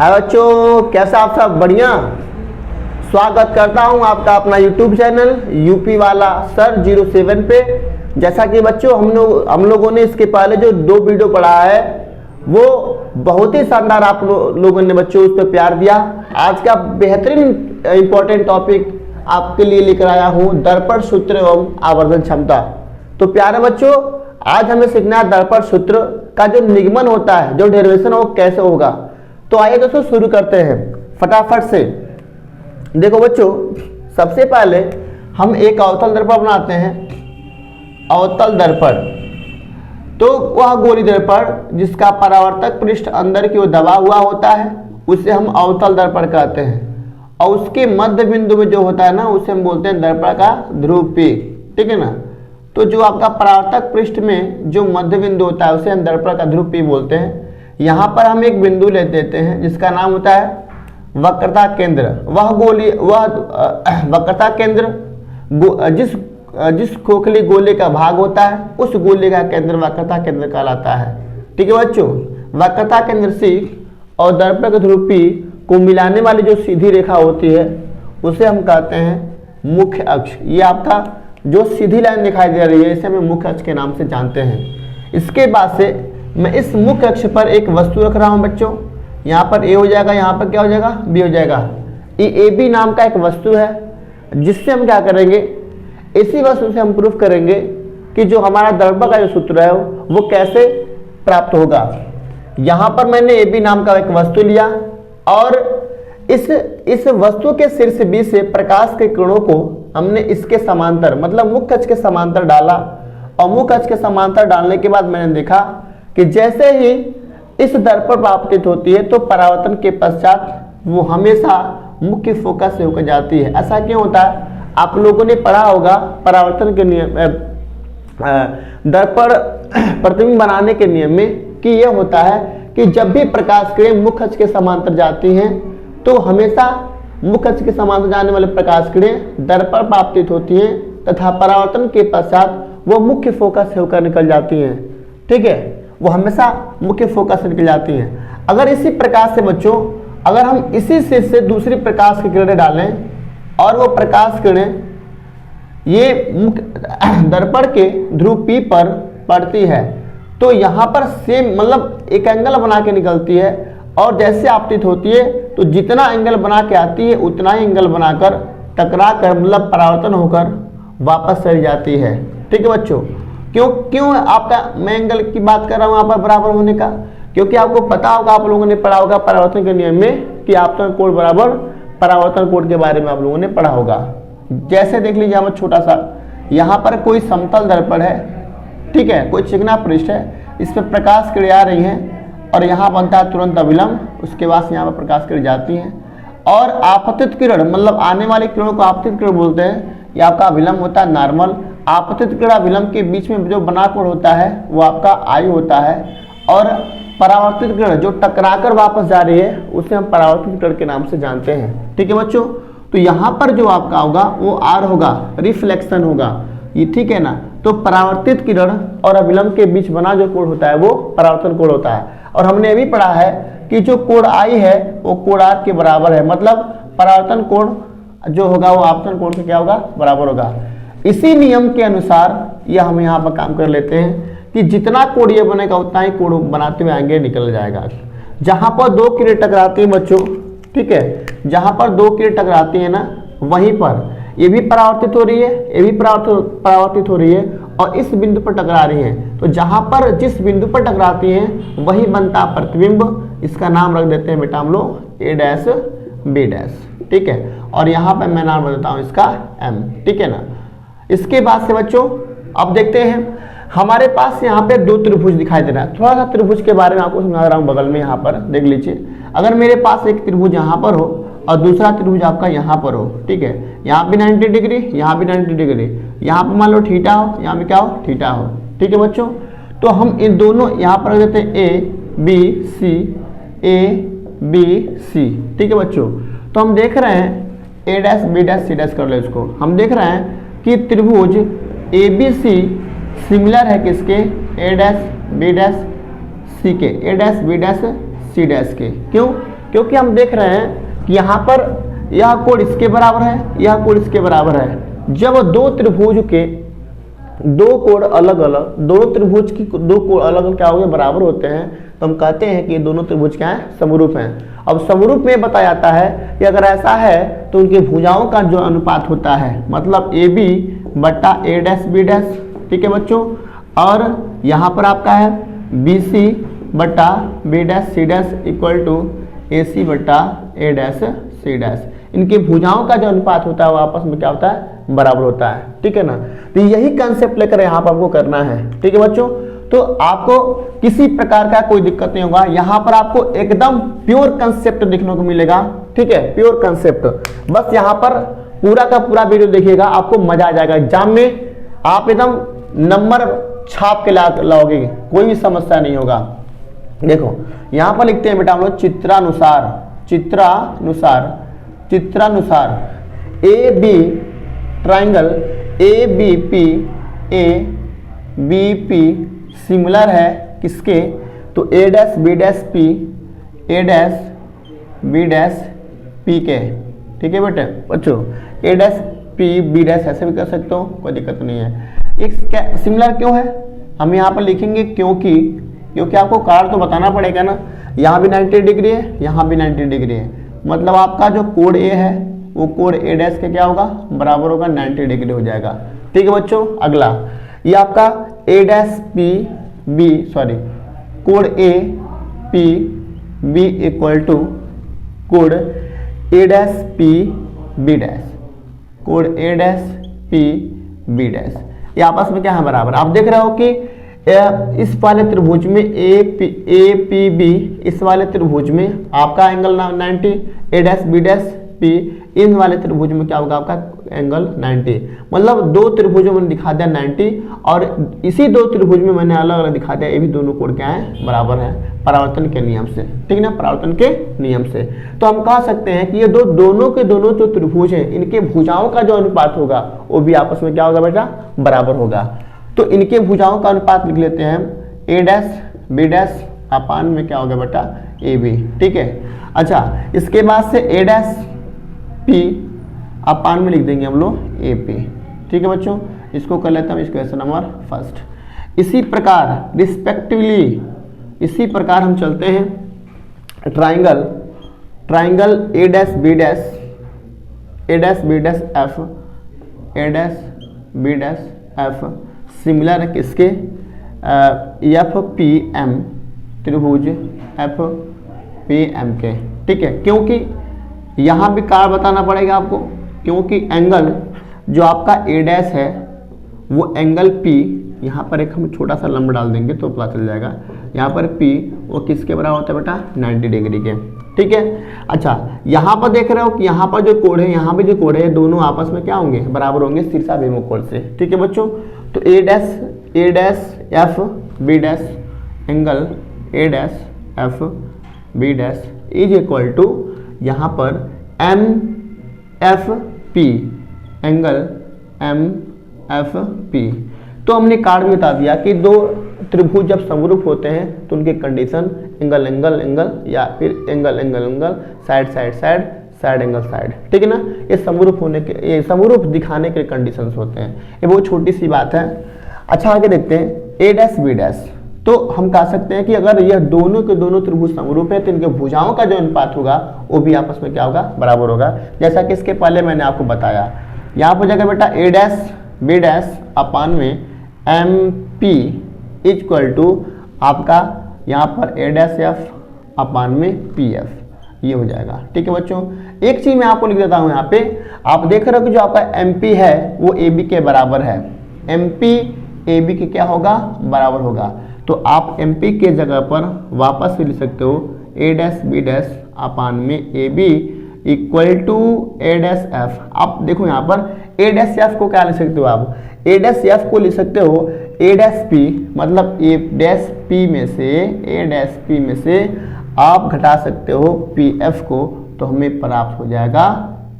हाय बच्चों, कैसा आप सब? बढ़िया। स्वागत करता हूं आपका अपना YouTube चैनल यूपी वाला सर 07 पे। जैसा कि बच्चों हम लोगों ने इसके पहले जो 2 वीडियो पढ़ा है वो बहुत ही शानदार आप लोगों ने बच्चों उस पर प्यार दिया। आज का बेहतरीन इंपॉर्टेंट टॉपिक आपके लिए लेकर आया हूं, दर्पण सूत्र एवं आवर्धन क्षमता। तो प्यारे बच्चों, आज हमें सीखना है दर्पण सूत्र का जो निगमन होता है, जो डेरिवेशन वो कैसे होगा। तो आइए दोस्तों शुरू करते हैं फटाफट से। देखो बच्चों, सबसे पहले हम एक अवतल दर्पण बनाते हैं। अवतल दर्पण तो वह गोली दर्पण जिसका परावर्तक पृष्ठ अंदर की ओर दबा हुआ होता है उसे हम अवतल दर्पण कहते हैं, और उसके मध्य बिंदु में जो होता है ना उसे हम बोलते हैं दर्पण का ध्रुव पीक। ठीक है ना। तो जो आपका परावर्तक पृष्ठ में जो मध्य बिंदु होता है उसे हम दर्पण का ध्रुव पीक बोलते हैं। यहाँ पर हम एक बिंदु ले देते हैं जिसका नाम होता है वक्रता केंद्र। वह वक्रता केंद्र जिस खोखली गोले का भाग होता है उस गोले का केंद्र वक्रता केंद्र कहलाता है। ठीक है बच्चों। वक्रता केंद्र C और दर्पण के ध्रुव P को मिलाने वाली जो सीधी रेखा होती है उसे हम कहते हैं मुख्य अक्ष। ये आपका जो सीधी लाइन दिखाई दे रही है इसे हम मुख्य अक्ष के नाम से जानते हैं। इसके बाद से मैं इस मुख्य अक्ष पर एक वस्तु रख रहा हूं बच्चों। यहाँ पर A हो जाएगा, यहाँ पर क्या हो जाएगा, B हो जाएगा। ये AB नाम का एक वस्तु है जिससे हम क्या करेंगे, इसी वस्तु से हम प्रूफ करेंगे कि जो हमारा दर्पण का जो सूत्र है वो कैसे प्राप्त होगा। यहाँ पर मैंने AB नाम का एक वस्तु लिया और इस वस्तु के शीर्ष B से प्रकाश के किरणों को हमने इसके समांतर मतलब मुख्य अक्ष के समांतर डाला, और मुख्य अक्ष के समांतर डालने के बाद मैंने देखा कि जैसे ही इस दर्पण आपतित होती है तो परावर्तन के पश्चात वो हमेशा मुख्य फोकस से होकर जाती है। ऐसा क्यों होता है? आप लोगों ने पढ़ा होगा परावर्तन के नियम दर्पण प्रतिबिंब बनाने के नियम में कि यह होता है कि जब भी प्रकाश किरणें मुख्य अक्ष के समांतर जाती हैं तो हमेशा मुख्य अक्ष के समांतर जाने वाले प्रकाश किरणें दर्पण पर आपतित होती हैं तथा परावर्तन के पश्चात वो मुख्य फोकस से होकर निकल जाती हैं। ठीक है, वो हमेशा मुख्य फोकस से निकल जाती हैं। अगर इसी प्रकाश से बच्चों, अगर हम इसी शीर्ष से दूसरी प्रकाश की किरणें डालें और वो प्रकाश किरणें ये दर्पण के ध्रुव P पर पड़ती है तो यहाँ पर सेम मतलब एक एंगल बना के निकलती है, और जैसे आपतित होती है तो जितना एंगल बना के आती है उतना ही एंगल बनाकर टकरा कर मतलब परावर्तन होकर वापस चली जाती है। ठीक है बच्चों। क्यों आपका मैं एंगल की बात कर रहा हूँ यहाँ पर बराबर होने का? क्योंकि आपको पता होगा, आप लोगों ने पढ़ा होगा परावर्तन के नियम में कि आपतन कोण बराबर परावर्तन कोण के बारे में आप लोगों ने पढ़ा होगा। जैसे देख लीजिए यहाँ छोटा सा, यहाँ पर कोई समतल दर्पण है, ठीक है, कोई चिकना पृष्ठ है, इस पर प्रकाश किरणें आ रही हैं और यहाँ बनता है तुरंत अभिलंब। उसके बाद से यहाँ पर प्रकाश किरणें जाती हैं और आपतित किरण मतलब आने वाली किरणों को आपतित किरण बोलते हैं। यह आपका अभिलंब होता है नॉर्मल। आपतित किरण अभिलंब के बीच में जो बना कोण होता है वो आपका I होता है, और परावर्तित किरण जो टकराकर वापस जा रही है उसे हम परावर्तित किरण के नाम से जानते हैं। ठीक है बच्चों। तो यहाँ पर जो आपका होगा वो R होगा, रिफ्लेक्शन होगा ये। ठीक है ना। तो परावर्तित किरण और अभिलंब के बीच बना जो कोण होता है वो परावर्तन कोण होता है। और हमने ये भी पढ़ा है कि जो कोण I है वो कोण R के बराबर है, मतलब परावर्तन कोण जो होगा वो आपतन कोण से क्या होगा, बराबर होगा। इसी नियम के अनुसार यह हम यहाँ पर काम कर लेते हैं कि जितना कोण ये बनेगा उतना ही कोण बनाते हुए आगे निकल जाएगा। जहां पर 2 किरणें टकराती हैं बच्चों, ठीक है, जहां पर 2 किरणें टकराती हैं ना वहीं पर ये भी परावर्तित हो रही है, ये भी परावर्तित हो रही है और इस बिंदु पर टकरा रही है। तो जहां पर जिस बिंदु पर टकराती हैं वही बनता प्रतिबिंब। इसका नाम रख देते हैं बेटा हम लोग A' B'। ठीक है, और यहाँ पर मैं नाम बताता हूँ इसका M। ठीक है ना। इसके बाद से बच्चों अब देखते हैं हमारे पास यहाँ पे 2 त्रिभुज दिखाई दे रहा है। थोड़ा सा त्रिभुज के बारे में आपको समझा रहा हूँ। बगल में यहाँ पर देख लीजिए, अगर मेरे पास एक त्रिभुज यहाँ पर हो और दूसरा त्रिभुज आपका यहाँ पर हो, ठीक है, यहाँ भी 90 डिग्री, यहाँ भी 90 डिग्री, यहाँ पर मान लो थीटा हो, यहाँ पे क्या हो, थीटा हो। ठीक है बच्चों। तो हम इन दोनों यहाँ पर रख देते हैं A B C A B C। ठीक है बच्चों। तो हम देख रहे हैं A' B' C' कर लो इसको। हम देख रहे हैं कि त्रिभुज ABC सिमिलर है किसके, A' B' C के, A' B' C' के। क्यों? क्योंकि हम देख रहे हैं कि यहाँ पर यह कोण इसके बराबर है, यह कोण इसके बराबर है। जब दो त्रिभुज के दो कोण अलग अलग, दोनों त्रिभुज की दो कोण अलग अलग क्या हो गए, बराबर होते हैं, तो हम कहते हैं कि ये दोनों त्रिभुज क्या है, समरूप हैं। अब समरूप में बताया जाता है कि अगर ऐसा है तो उनके भुजाओं का जो अनुपात होता है, मतलब ए बी बट्टा ए डैश बी डैश, ठीक है बच्चों, और यहाँ पर आपका है बी सी बट्टा B dash C dash equal to A C बट्टा ए डैश सी डैश। इनके भुजाओं का जो अनुपात होता है वो आपस में क्या होता है, बराबर होता है, ठीक है ना। तो यही कंसेप्ट लेकर यहाँ पर आपको करना है, ठीक है बच्चों। तो आपको किसी प्रकार का कोई दिक्कत नहीं होगा, यहाँ पर आपको एकदम प्योर कंसेप्ट देखने को मिलेगा, ठीक है, प्योर कंसेप्ट। बस यहाँ पर पूरा का पूरा वीडियो देखिएगा, आपको मजा आ जाएगा। एग्जाम में आप एकदम नंबर छाप के लाओगे, कोई भी समस्या नहीं होगा। देखो यहाँ पर लिखते हैं बेटा हम लोग चित्रानुसार, चित्रानुसार, चित्रानुसार A B triangle A B P, A B P similar है किसके, तो A dash B dash P, A dash B dash P के, ठीक है बेटे बच्चों। A dash P B dash ऐसे भी कर सकते हो, कोई दिक्कत नहीं है। एक सिमिलर क्यों है, हम यहाँ पर लिखेंगे क्योंकि आपको कारण तो बताना पड़ेगा ना। यहाँ भी 90 डिग्री है, यहाँ भी 90 डिग्री है, मतलब आपका जो कोण ए है वो कोण ए डैश के क्या होगा, बराबर होगा, 90 डिग्री हो जाएगा, ठीक है बच्चों। अगला ये आपका A dash P B, sorry कोण A P B equal to कोण A dash P B dash, कोण A dash P B dash, ये आपस में क्या है, बराबर। आप देख रहे हो कि इस वाले त्रिभुज में ए पी बी, इस वाले त्रिभुज में आपका एंगल 90, ए डैश बी डैश पी, इन वाले त्रिभुज में क्या होगा आपका एंगल 90, मतलब दो त्रिभुजों में दिखा दिया 90, और इसी दो त्रिभुज में मैंने अलग अलग दिखा दिया, ये भी दोनों कोण क्या है, बराबर है, परावर्तन के नियम से, ठीक है ना, परावर्तन के नियम से। तो हम कह सकते हैं कि ये दोनों के दोनों जो त्रिभुज हैं, इनके भुजाओं का जो अनुपात होगा वो भी आपस में क्या होगा बेटा, बराबर होगा। तो इनके भुजाओं का अनुपात लिख लेते हैं हम, ए डैश बी डैश अपान में क्या होगा बेटा, ए बी, ठीक है। अच्छा इसके बाद से ए डैश पी अपान में लिख देंगे हम लोग ए पी, ठीक है बच्चों। इसको कर लेते हैं इक्वेशन नंबर फर्स्ट। इसी प्रकार रिस्पेक्टिवली, इसी प्रकार हम चलते हैं triangle A dash B dash F, A dash B dash F similar है किसके, एफ पी एम, त्रिभुज एफ पी एम के, ठीक है। क्योंकि यहाँ भी कारण बताना पड़ेगा आपको, क्योंकि एंगल जो आपका ए डैश है वो एंगल पी, यहाँ पर एक हम छोटा सा लंब डाल देंगे तो पता चल जाएगा, यहाँ पर पी वो किसके बराबर होता है बेटा, 90 डिग्री के, ठीक है। अच्छा यहाँ पर देख रहे हो कि यहाँ पर जो कोण है, यहाँ पे जो कोण है, दोनों आपस में क्या होंगे, बराबर होंगे शीर्षाभिमुख कोण से, ठीक है बच्चों। तो A dash F B dash angle A dash F B dash is equal to यहाँ पर M F P, angle M F P. तो हमने कारण भी बता दिया कि दो त्रिभुज जब समरूप होते हैं तो उनकी कंडीशन एंगल एंगल एंगल या फिर angle angle angle, side side side, side angle side, ठीक है ना। ये समरूप होने के, ये समरूप दिखाने के कंडीशंस होते हैं, ये बहुत छोटी सी बात है। अच्छा आगे देखते हैं ए डैश बी डैश। तो हम कह सकते हैं कि अगर यह दोनों के दोनों त्रिभुज समरूप है तो इनके भुजाओं का जो अनुपात होगा वो भी आपस में क्या होगा, बराबर होगा। जैसा कि इसके पहले मैंने आपको बताया, यहाँ पर जाकर बेटा ए डैश बी डैश अपान में एम पी इक्वल टू आपका यहाँ पर ए डैश एफ अपान में पी एफ, ये हो जाएगा, ठीक है बच्चों। एक चीज मैं आपको लिख देता हूँ, यहाँ पे आप देख रहे हो कि जो आपका एम पी है वो ए बी के बराबर है, एम पी ए बी के क्या होगा, बराबर होगा। तो आप एम पी के जगह पर वापस से लिख सकते हो A dash B dash upon में A B equal to A dash F. आप देखो यहाँ पर ए डैश एफ को क्या लिख सकते हो, आप ए डैश एफ को लिख सकते हो ए डैश पी, मतलब ए डैश पी में से, ए डैश पी में से आप घटा सकते हो पी एफ को, तो हमें प्राप्त हो जाएगा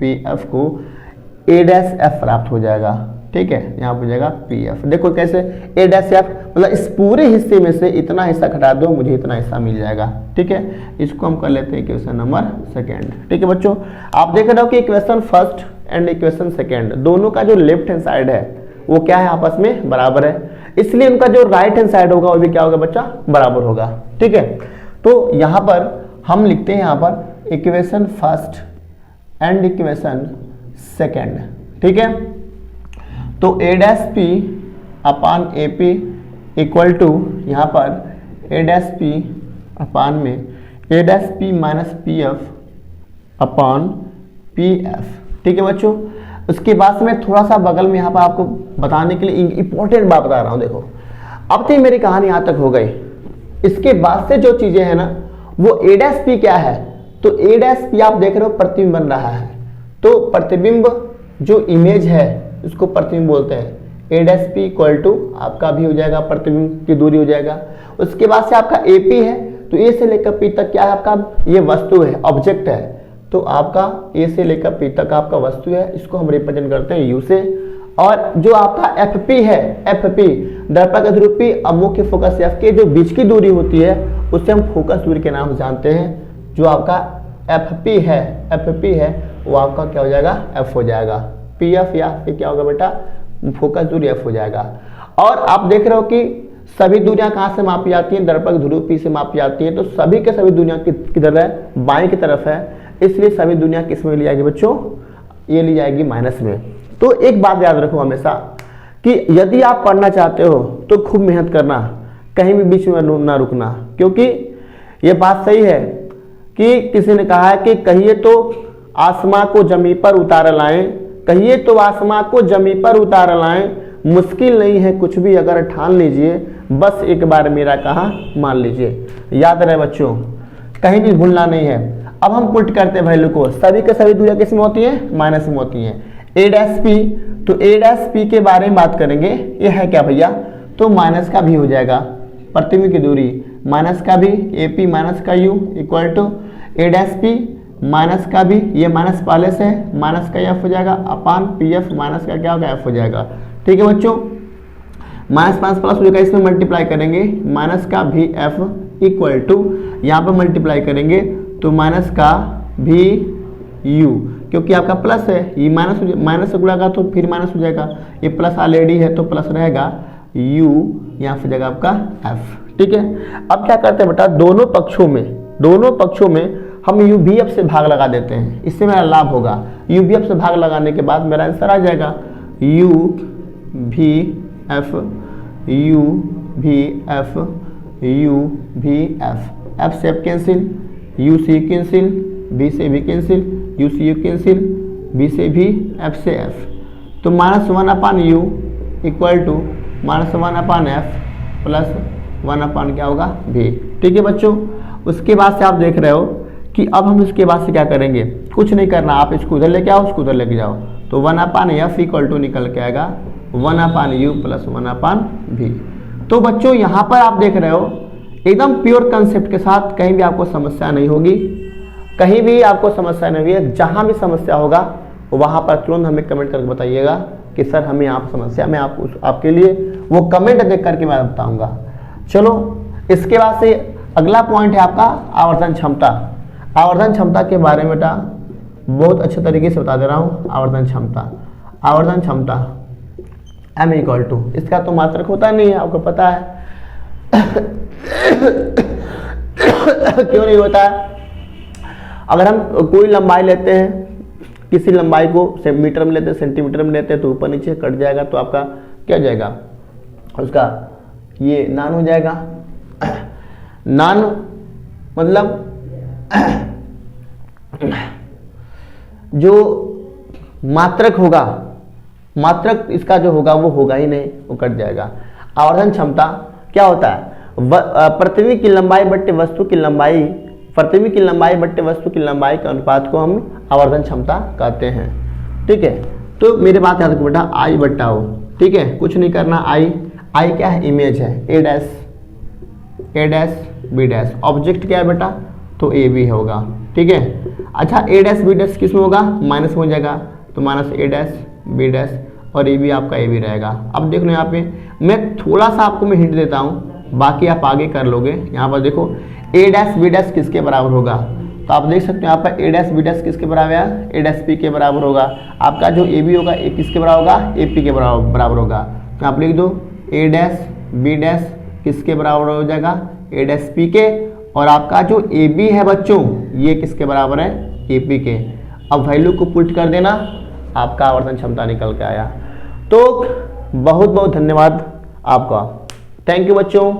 पी एफ को ए डैश एफ प्राप्त हो जाएगा, ठीक है, यहाँ पर हो जाएगा पी एफ। देखो कैसे ए डैश एफ, मतलब इस पूरे हिस्से में से इतना हिस्सा घटा दो, मुझे इतना हिस्सा मिल जाएगा। ठीक है, इसको हम कर लेते हैं इक्वेशन नंबर सेकेंड। ठीक है बच्चों, आप देख रहे हो कि equation first and equation second दोनों का जो लेफ्ट हैंड साइड है वो क्या है, आपस में बराबर है, इसलिए उनका जो राइट हैंड साइड होगा वो भी क्या होगा बच्चा, बराबर होगा। ठीक है, तो यहाँ पर हम लिखते हैं यहाँ पर equation first and equation second. ठीक है, तो A dash P upon A P equal to यहाँ पर ए डैश पी अपान में A dash P minus P F upon P F. ठीक है बच्चों, उसके बाद से मैं थोड़ा सा बगल में यहाँ पर आपको बताने के लिए इंपॉर्टेंट बात बता रहा हूँ। देखो अब तो मेरी कहानी यहाँ तक हो गई, इसके बाद से जो चीजें हैं ना वो ए डैश पी क्या है, तो ए डैश पी आप देख रहे हो प्रतिबिंब बन रहा है, तो प्रतिबिंब जो इमेज है उसको प्रतिबिंब बोलते हैं। ए डैश पी इक्वल टू आपका भी हो जाएगा प्रतिबिंब की दूरी हो जाएगा। उसके बाद से आपका ए पी है, तो ए से लेकर पी तक क्या है आपका, ये वस्तु है, ऑब्जेक्ट है, तो आपका ए से लेकर पी तक आपका वस्तु है, इसको हम रिप्रेजेंट करते हैं यू से। और जो आपका एफ पी है, एफ पी दर्पण का ध्रुवी अब मुख्य फोकस एफ के जो बीच की दूरी होती है उसे हम फोकस दूरी के नाम से जानते हैं। जो आपका एफ पी है वो आपका क्या हो जाएगा, एफ हो जाएगा, पी एफ या फिर क्या होगा बेटा, फोकस दूरी एफ हो जाएगा। और आप देख रहे हो कि सभी दूरियां कहाँ से मापी जाती हैं, दर्पण ध्रुव पी से मापी जाती है, तो सभी के सभी दूरियां किधर है, बाएं की तरफ है, इसलिए सभी दुनिया किस में ली जाएगी बच्चों, ये ली जाएगी माइनस में। तो एक बात याद रखो हमेशा कि यदि आप पढ़ना चाहते हो तो खूब मेहनत करना, कहीं भी बीच में ना रुकना, क्योंकि ये बात सही है कि किसी ने कहा है कि कहिए तो आसमां को जमी पर उतार लाएं, कहिए तो आसमां को जमी पर उतार लाएं, मुश्किल नहीं है कुछ भी अगर ठान लीजिए, बस एक बार मेरा कहा मान लीजिए। याद रहे बच्चों, कहीं भी भूलना नहीं है। अब हम पुट करते हैं वैल्यू को, सभी के सभी दूरियां किस में होती है, माइनस में होती हैं। ए डैश पी, तो ए डैश पी के बारे में बात करेंगे, ये है क्या भैया, तो माइनस का भी हो जाएगा, प्रतिबिंब की दूरी माइनस का भी, ए पी माइनस का U equal to A dash P minus का भी, ये माइनस पहले से है, माइनस का एफ हो जाएगा अपान पी एफ माइनस का क्या होगा, एफ हो जाएगा। ठीक है बच्चों, माइनस माइनस प्लस हो जाएगा, इसमें मल्टीप्लाई करेंगे, माइनस का भी एफ इक्वल टू यहाँ पर मल्टीप्लाई करेंगे तो माइनस का भी यू, क्योंकि आपका प्लस है, ये माइनस से गुणा तो फिर माइनस हो जाएगा, ये प्लस ऑलरेडी है तो प्लस रहेगा, यू यहाँ से जाएगा आपका एफ। ठीक है, अब क्या करते हैं बेटा, दोनों पक्षों में हम यू भी एफ से भाग लगा देते हैं, इससे मेरा लाभ होगा। यू भी एफ से भाग लगाने के बाद मेरा आंसर आ जाएगा U V F, U V F, U V F, F से एफ कैंसिल, यू से यू कैंसिल, बी से भी कैंसिल, यू से यू कैंसिल, बी से भी, एफ से एफ, तो minus one upon U equal to minus one upon F plus one upon क्या होगा भी। ठीक है बच्चों, उसके बाद से आप देख रहे हो कि अब हम इसके बाद से क्या करेंगे, कुछ नहीं करना, आप इसको उधर लेके आओ, उसको उधर लेके जाओ, तो one upon F equal to निकल के आएगा one upon U plus one upon V. तो बच्चों यहाँ पर आप देख रहे हो एकदम प्योर कंसेप्ट के साथ, कहीं भी आपको समस्या नहीं होगी, कहीं भी आपको समस्या नहीं होगी। जहां भी समस्या होगा वहां पर तुरंत हमें कमेंट करके बताइएगा कि सर हमें यहाँ पर समस्या, मैं आपके लिए वो कमेंट देख करके मैं बताऊंगा। चलो, इसके बाद से अगला पॉइंट है आपका आवर्धन क्षमता। आवर्धन क्षमता के बारे में बेटा बहुत अच्छे तरीके से बता दे रहा हूँ। आवर्धन क्षमता m इक्वल टू, इसका तो मात्रक होता नहीं है, आपको पता है क्यों नहीं होता है। अगर हम कोई लंबाई लेते हैं, किसी लंबाई को मीटर में लेते हैं, सेंटीमीटर में लेते हैं, तो ऊपर नीचे कट जाएगा, तो आपका क्या हो जाएगा, उसका ये नान हो जाएगा। नान मतलब जो मात्रक होगा, मात्रक इसका जो होगा वो होगा ही नहीं, वो कट जाएगा। आवर्धन क्षमता क्या होता है, प्रतिबिंब की लंबाई बट्टे वस्तु की लंबाई, प्रतिबिंब की लंबाई बट्टे वस्तु की लंबाई के अनुपात को हम आवर्धन क्षमता कहते हैं। ठीक है, तो मेरी बात याद रखो बेटा, आई बट्टा ओ, ठीक है, कुछ नहीं करना, आई क्या है, इमेज है, ए डैश बी डैश, ऑब्जेक्ट क्या है बेटा, तो ए बी होगा। ठीक है, अच्छा ए डैश बी डैश किस में होगा, माइनस में हो जाएगा, तो माइनस ए डैश बी डैश, और ये भी आपका ए बी रहेगा। अब देख लो यहाँ पे मैं थोड़ा सा आपको मैं हिंट देता हूँ, बाकी आप आगे कर लोगे। यहाँ पर देखो ए डैश बी डैश किसके बराबर होगा, तो आप देख सकते हो यहाँ पर ए डैश बी डैश किसके बराबर है, ए डैश पी के बराबर होगा। आपका जो ए बी होगा ए किसके बराबर होगा, ए पी के बराबर होगा। तो आप लिख दो ए डैश बी डैश किसके बराबर हो जाएगा, ए डैश पी के, और आपका जो ए बी है बच्चों ये किसके बराबर है, ए पी के। अब वैल्यू को पुट कर देना, आपका आवर्तन क्षमता निकल के आया। तो बहुत बहुत धन्यवाद आपका, थैंक यू बच्चों।